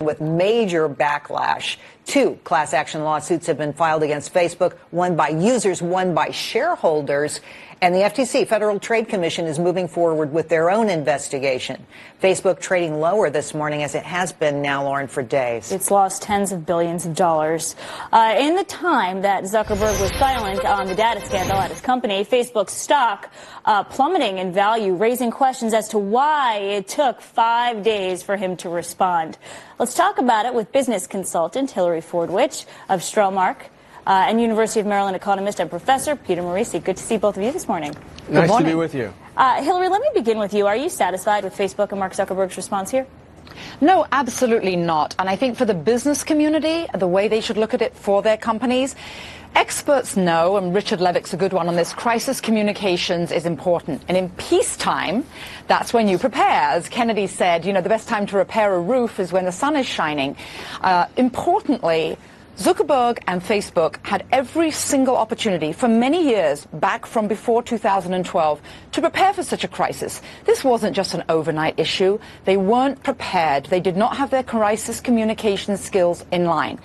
with major backlash. 2 class action lawsuits have been filed against Facebook, one by users, one by shareholders. And the FTC, Federal Trade Commission, is moving forward with their own investigation. Facebook trading lower this morning, as it has been now, Lauren, for days. It's lost tens of billions of dollars. In the time that Zuckerberg was silent on the data scandal at his company, Facebook's stock plummeting in value, raising questions as to why it took 5 days for him to respond. Let's talk about it with business consultant Hilary Fordwich of Stromark and University of Maryland economist and professor Peter Morisi. Good to see both of you this morning. Nice to be with you. Hilary, let me begin with you. Are you satisfied with Facebook and Mark Zuckerberg's response here? No, absolutely not. And I think for the business community, the way they should look at it for their companies, experts know, and Richard Levick's a good one on this, crisis communications is important. And in peacetime, that's when you prepare. As Kennedy said, you know, the best time to repair a roof is when the sun is shining. Importantly, Zuckerberg and Facebook had every single opportunity for many years back from before 2012 to prepare for such a crisis. This wasn't just an overnight issue. They weren't prepared. They did not have their crisis communication skills in line.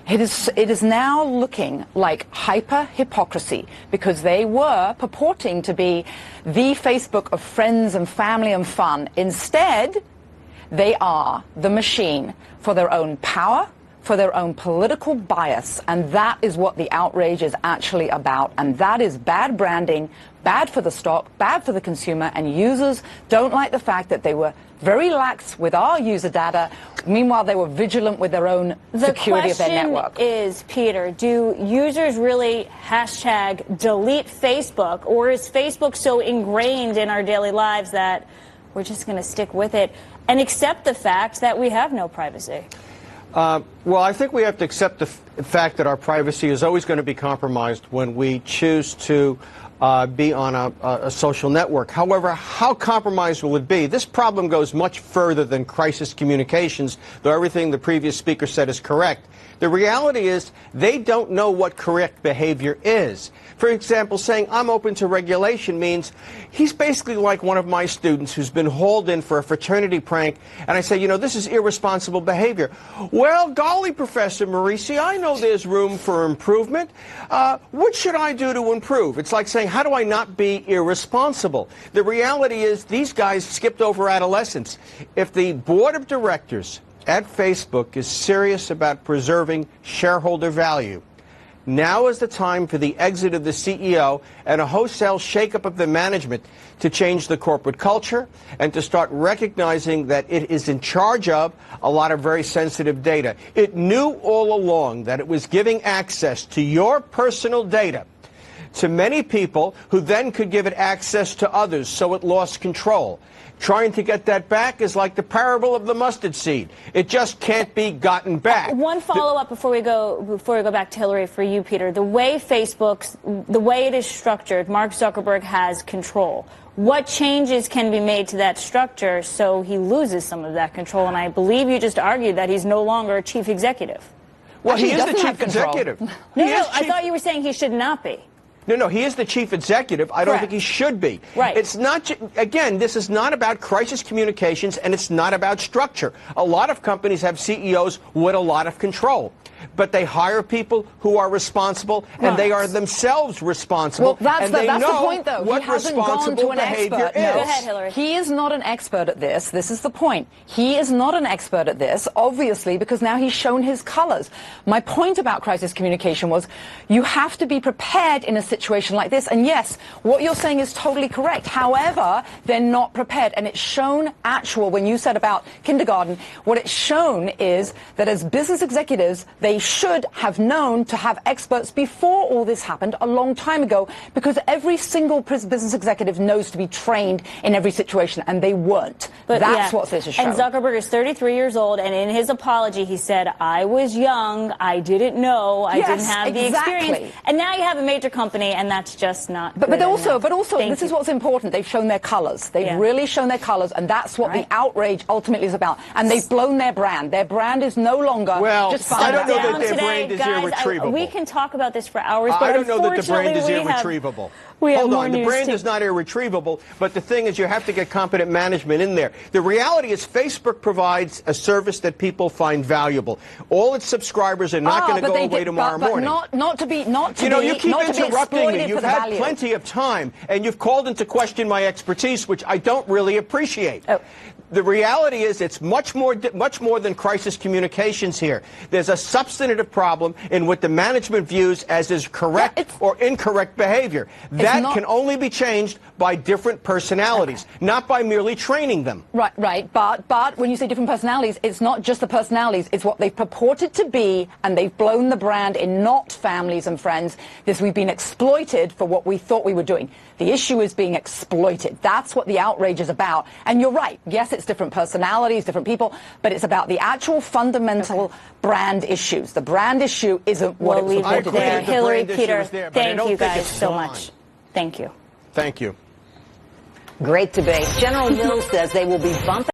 It is now looking like hyper-hypocrisy because they were purporting to be the Facebook of friends and family and fun. Instead, they are the machine for their own power, for their own political bias, and that is what the outrage is actually about. And that is bad branding, bad for the stock, bad for the consumer, and users don't like the fact that they were very lax with our user data. Meanwhile, they were vigilant with their own security of their network. The question is, Peter, do users really #delete Facebook, or is Facebook so ingrained in our daily lives that we're just going to stick with it and accept the fact that we have no privacy? Well, I think we have to accept the fact that our privacy is always going to be compromised when we choose to be on a social network. However, how compromised will it be? This problem goes much further than crisis communications, though everything the previous speaker said is correct. The reality is they don't know what correct behavior is. For example, saying I'm open to regulation means he's basically like one of my students who's been hauled in for a fraternity prank, and I say, you know, this is irresponsible behavior. Well, golly, Professor Morisi, I know there's room for improvement. What should I do to improve? It's like saying, how do I not be irresponsible? The reality is these guys skipped over adolescence. If the board of directors at Facebook is serious about preserving shareholder value, now is the time for the exit of the CEO and a wholesale shakeup of the management to change the corporate culture and to start recognizing that it is in charge of a lot of very sensitive data. It knew all along that it was giving access to your personal data to many people who then could give it access to others, so it lost control. Trying to get that back is like the parable of the mustard seed. It just can't be gotten back. One follow-up before we go back to Hilary for you, Peter. The way the way it is structured, Mark Zuckerberg has control. What changes can be made to that structure so he loses some of that control? And I believe you just argued that he's no longer a chief executive. Well, he is the chief executive. No, I thought you were saying he should not be. No, he is the chief executive. I don't think he should be. Right. It's not, again, this is not about crisis communications, and it's not about structure. A lot of companies have CEOs with a lot of control, but they hire people who are responsible, and they are themselves responsible. Well, and they that's know the point, though. What he hasn't gone to an expert. No. Go ahead, Hilary. He is not an expert at this. This is the point. He is not an expert at this, obviously, because now he's shown his colors. My point about crisis communication was you have to be prepared in a situation like this. And yes, what you're saying is totally correct. However, they're not prepared. And it's shown when you said about kindergarten, what it's shown is that as business executives, they should have known to have experts before all this happened a long time ago, because every single business executive knows to be trained in every situation, and they weren't. But that's what this is showing. And Zuckerberg is 33 years old, and in his apology, he said, I was young, I didn't know, I didn't have the experience. And now you have a major company company, and that's just not. But also, Thank this you. is what's important. They've shown their colors. They've really shown their colors, and that's what the outrage ultimately is about. And they've blown their brand. Their brand is no longer just I don't know down that their today, brand is guys, irretrievable. We can talk about this for hours, but I don't know that the brand is unfortunately, irretrievable. we have Hold more on, the news brand to- is not irretrievable, but the thing is you have to get competent management in there. The reality is Facebook provides a service that people find valuable. All its subscribers are not going to go away tomorrow morning. Not to be You keep interrupting me. You've had value. plenty of time, and you've called into question my expertise, which I don't really appreciate. Oh. The reality is it's much more than crisis communications here. There's a substantive problem in what the management views as is correct or incorrect behavior. That can only be changed by different personalities, not by merely training them. Right. But when you say different personalities, it's not just the personalities. It's what they've purported to be, and they've blown the brand in not families and friends. We've been exploited for what we thought we were doing. The issue is being exploited. That's what the outrage is about. And you're right. Yes, it's different personalities, different people, but it's about the actual fundamental brand issues. The brand issue isn't what it was We'll leave reported it there. to be. Hillary, brand issue Peter, is there, but I thank don't you think guys it's so gone. much. Thank you. Thank you. Great debate. General Mills says they will be bumping